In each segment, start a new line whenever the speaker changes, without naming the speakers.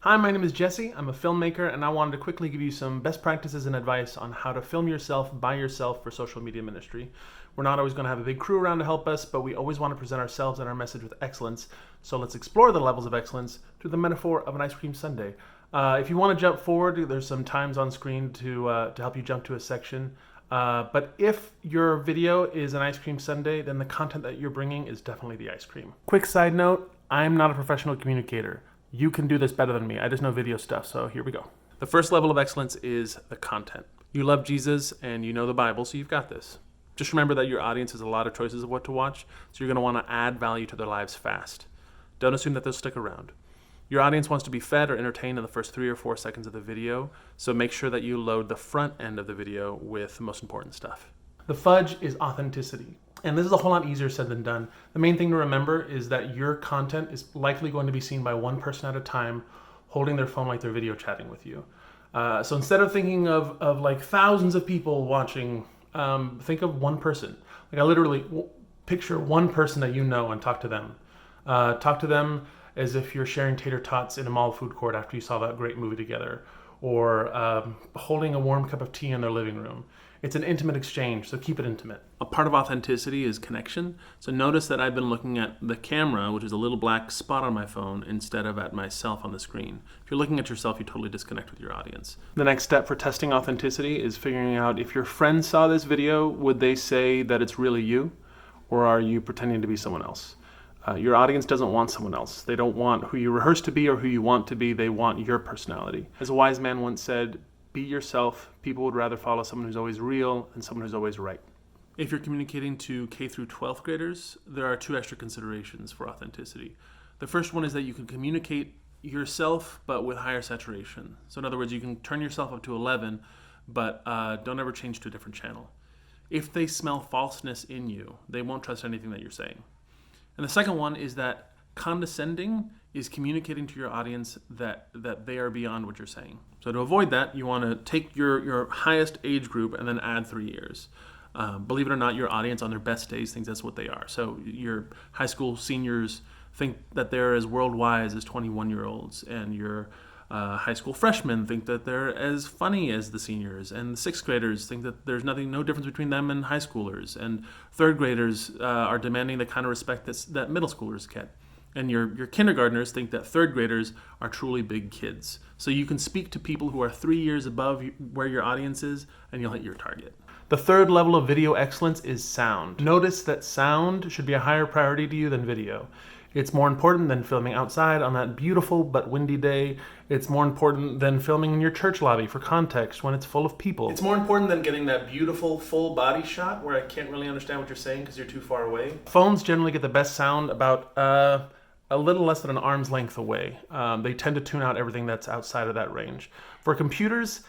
Hi, my name is Jesse. I'm a filmmaker, and I wanted to quickly give you some best practices and advice on how to film yourself by yourself for social media ministry. We're not always going to have a big crew around to help us, but we always want to present ourselves and our message with excellence. So let's explore the levels of excellence through the metaphor of an ice cream sundae. If you want to jump forward, there's some times on screen to help you jump to a section. But if your video is an ice cream sundae, then the content that you're bringing is definitely the ice cream. Quick side note, I'm not a professional communicator. You can do this better than me. I just know video stuff, so here we go. The first level of excellence is the content. You love Jesus and you know the Bible, so you've got this. Just remember that your audience has a lot of choices of what to watch, so you're going to want to add value to their lives fast. Don't assume that they'll stick around. Your audience wants to be fed or entertained in the first 3 or 4 seconds of the video, so make sure that you load the front end of the video with the most important stuff. The fudge is authenticity. And this is a whole lot easier said than done. The main thing to remember is that your content is likely going to be seen by one person at a time holding their phone like they're video chatting with you. So instead of thinking of like thousands of people watching, think of one person. Like I literally picture one person that you know and talk to them. Talk to them as if you're sharing tater tots in a mall food court after you saw that great movie together, or holding a warm cup of tea in their living room. It's an intimate exchange, so keep it intimate. A part of authenticity is connection. So notice that I've been looking at the camera, which is a little black spot on my phone, instead of at myself on the screen. If you're looking at yourself, you totally disconnect with your audience. The next step for testing authenticity is figuring out if your friends saw this video, would they say that it's really you, or are you pretending to be someone else? Your audience doesn't want someone else. They don't want who you rehearse to be or who you want to be. They want your personality. As a wise man once said, be yourself. People would rather follow someone who's always real than someone who's always right. If you're communicating to K through 12th graders, there are 2 extra considerations for authenticity. The first one is that you can communicate yourself, but with higher saturation. So in other words, you can turn yourself up to 11, but don't ever change to a different channel. If they smell falseness in you, they won't trust anything that you're saying. And the second one is that condescending is communicating to your audience that they are beyond what you're saying. So to avoid that, you want to take your highest age group and then add 3 years. Believe it or not, your audience on their best days thinks that's what they are. So your high school seniors think that they're as worldwide as 21-year-olds, and your high school freshmen think that they're as funny as the seniors, and the 6th graders think that there's no difference between them and high schoolers, and 3rd graders are demanding the kind of respect that middle schoolers get. And your kindergartners think that 3rd graders are truly big kids. So you can speak to people who are 3 years above where your audience is, and you'll hit your target. The third level of video excellence is sound. Notice that sound should be a higher priority to you than video. It's more important than filming outside on that beautiful but windy day. It's more important than filming in your church lobby for context when it's full of people. It's more important than getting that beautiful full body shot where I can't really understand what you're saying because you're too far away. Phones generally get the best sound about a little less than an arm's length away. They tend to tune out everything that's outside of that range. For computers,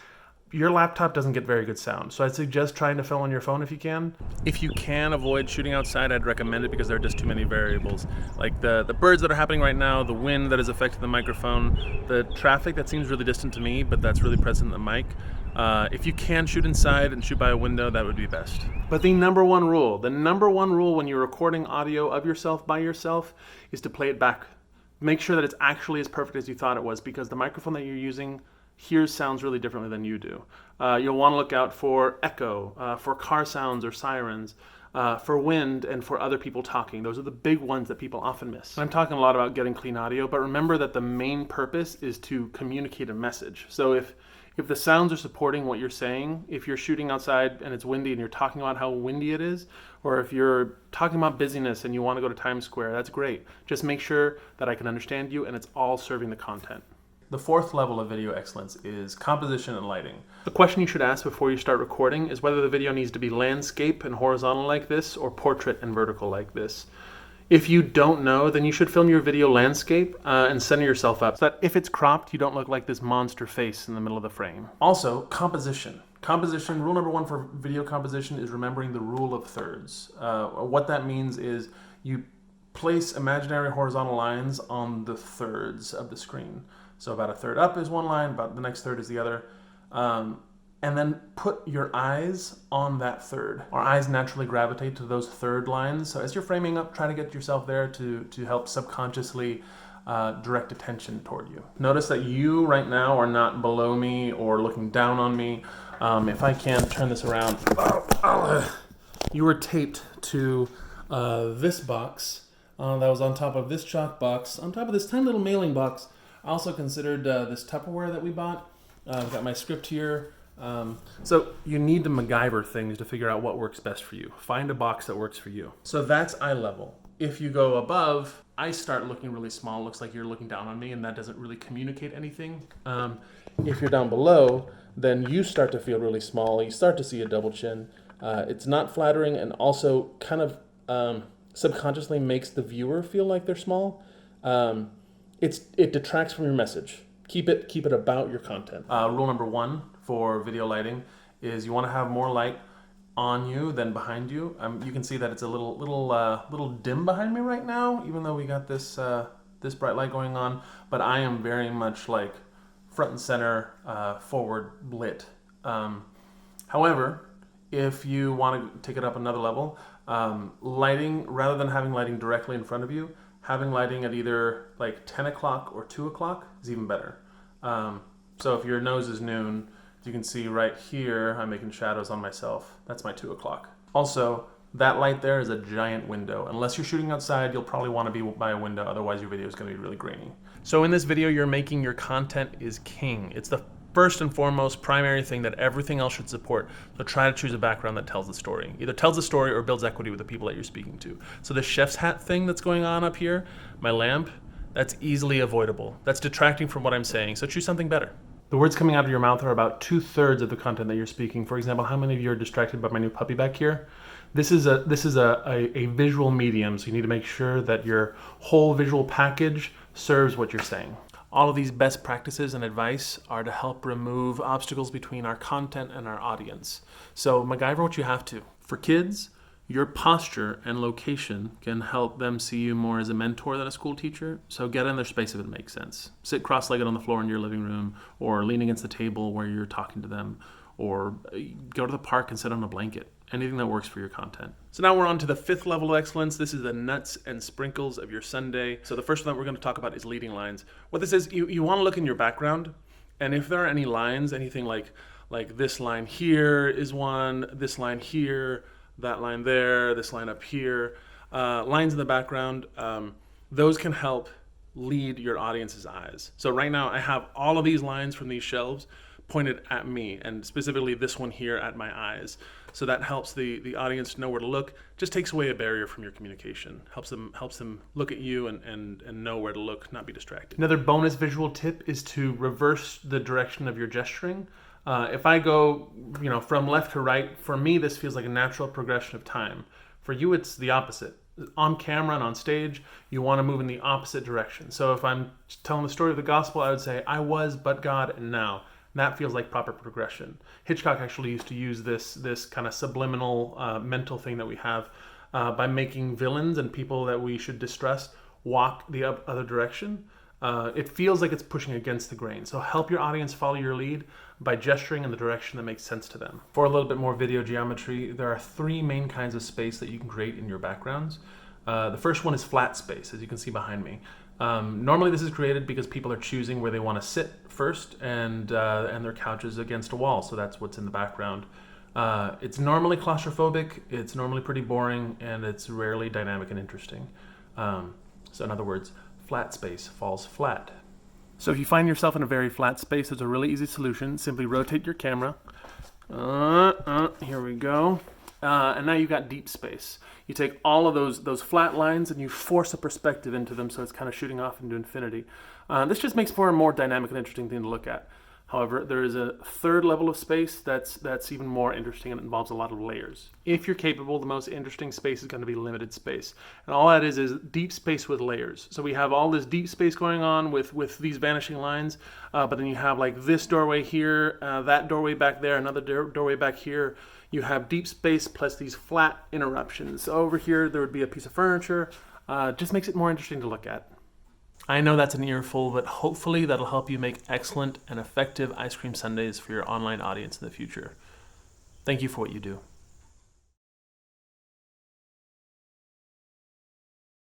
your laptop doesn't get very good sound, so I'd suggest trying to film on your phone if you can. If you can avoid shooting outside, I'd recommend it because there are just too many variables. Like the birds that are happening right now, the wind that is affecting the microphone, the traffic that seems really distant to me, but that's really present in the mic. If you can shoot inside and shoot by a window, that would be best. But the number one rule when you're recording audio of yourself by yourself is to play it back. Make sure that it's actually as perfect as you thought it was, because the microphone that you're using hears sounds really differently than you do. You'll want to look out for echo, for car sounds or sirens, for wind, and for other people talking. Those are the big ones that people often miss. I'm talking a lot about getting clean audio, but remember that the main purpose is to communicate a message. So if the sounds are supporting what you're saying, if you're shooting outside and it's windy and you're talking about how windy it is, or if you're talking about busyness and you want to go to Times Square, that's great. Just make sure that I can understand you and it's all serving the content. The fourth level of video excellence is composition and lighting. The question you should ask before you start recording is whether the video needs to be landscape and horizontal like this or portrait and vertical like this. If you don't know, then you should film your video landscape and center yourself up so that if it's cropped, you don't look like this monster face in the middle of the frame. Also, composition. Rule number 1 for video composition is remembering the rule of thirds. What that means is you place imaginary horizontal lines on the thirds of the screen. So about a third up is one line, about the next third is the other. And then put your eyes on that third. Our eyes naturally gravitate to those third lines. So as you're framing up, try to get yourself there to help subconsciously direct attention toward you. Notice that you right now are not below me or looking down on me. If I can turn this around, you were taped to this box that was on top of this chalk box, on top of this tiny little mailing box. I also considered this Tupperware that we bought. I've got my script here. So you need to MacGyver things to figure out what works best for you. Find a box that works for you. So that's eye level. If you go above, I start looking really small. It looks like you're looking down on me, and that doesn't really communicate anything. If you're down below, then you start to feel really small. You start to see a double chin. It's not flattering, and also kind of subconsciously makes the viewer feel like they're small. It detracts from your message. Keep it about your content. Rule number 1 for video lighting is you want to have more light on you than behind you. You can see that it's a little dim behind me right now, even though we got this bright light going on. But I am very much like front and center, forward lit. However, if you want to take it up another level, lighting, rather than having lighting directly in front of you, having lighting at either like 10 o'clock or 2 o'clock is even better. So if your nose is noon, you can see right here, I'm making shadows on myself. That's my 2 o'clock. Also, that light there is a giant window. Unless you're shooting outside, you'll probably want to be by a window, otherwise your video is going to be really grainy. So in this video you're making, your content is king. It's the first and foremost primary thing that everything else should support. So try to choose a background that tells the story. Either tells the story or builds equity with the people that you're speaking to. So the chef's hat thing that's going on up here, my lamp, that's easily avoidable. That's detracting from what I'm saying, so choose something better. The words coming out of your mouth are about 2/3 of the content that you're speaking. For example, how many of you are distracted by my new puppy back here? This is a visual medium, so you need to make sure that your whole visual package serves what you're saying. All of these best practices and advice are to help remove obstacles between our content and our audience. So MacGyver what you have to. For kids, your posture and location can help them see you more as a mentor than a school teacher. So get in their space if it makes sense. Sit cross-legged on the floor in your living room, or lean against the table where you're talking to them, or go to the park and sit on a blanket. Anything that works for your content. So now we're on to the 5th level of excellence. This is the nuts and sprinkles of your Sunday. So the first one that we're going to talk about is leading lines. What this is, you want to look in your background, and if there are any lines, anything like this line here is one, this line here, that line there, this line up here, lines in the background, those can help lead your audience's eyes. So right now I have all of these lines from these shelves pointed at me, and specifically this one here at my eyes. So that helps the audience know where to look, just takes away a barrier from your communication, helps them look at you and know where to look, not be distracted. Another bonus visual tip is to reverse the direction of your gesturing. If I go, from left to right, for me this feels like a natural progression of time. For you, it's the opposite. On camera and on stage, you want to move in the opposite direction. So if I'm telling the story of the gospel, I would say, I was, but God, and now. That feels like proper progression. Hitchcock actually used to use this kind of subliminal mental thing that we have by making villains and people that we should distrust walk the other direction. It feels like it's pushing against the grain. So help your audience follow your lead by gesturing in the direction that makes sense to them. For a little bit more video geometry, there are 3 main kinds of space that you can create in your backgrounds. The first one is flat space, as you can see behind me. Normally this is created because people are choosing where they want to sit first, and their couch is against a wall, so that's what's in the background. It's normally claustrophobic, it's normally pretty boring, and it's rarely dynamic and interesting. So in other words, flat space falls flat. So if you find yourself in a very flat space, there's a really easy solution. Simply rotate your camera. Here we go. And now you've got deep space. You take all of those flat lines and you force a perspective into them, so it's kind of shooting off into infinity. This just makes for a more dynamic and interesting thing to look at. However, there is a 3rd level of space that's even more interesting, and it involves a lot of layers. If you're capable, the most interesting space is going to be limited space. And all that is deep space with layers. So we have all this deep space going on with these vanishing lines, but then you have like this doorway here, that doorway back there, another doorway back here. You have deep space plus these flat interruptions. So over here, there would be a piece of furniture. Just makes it more interesting to look at. I know that's an earful, but hopefully that'll help you make excellent and effective ice cream sundaes for your online audience in the future. Thank you for what you do.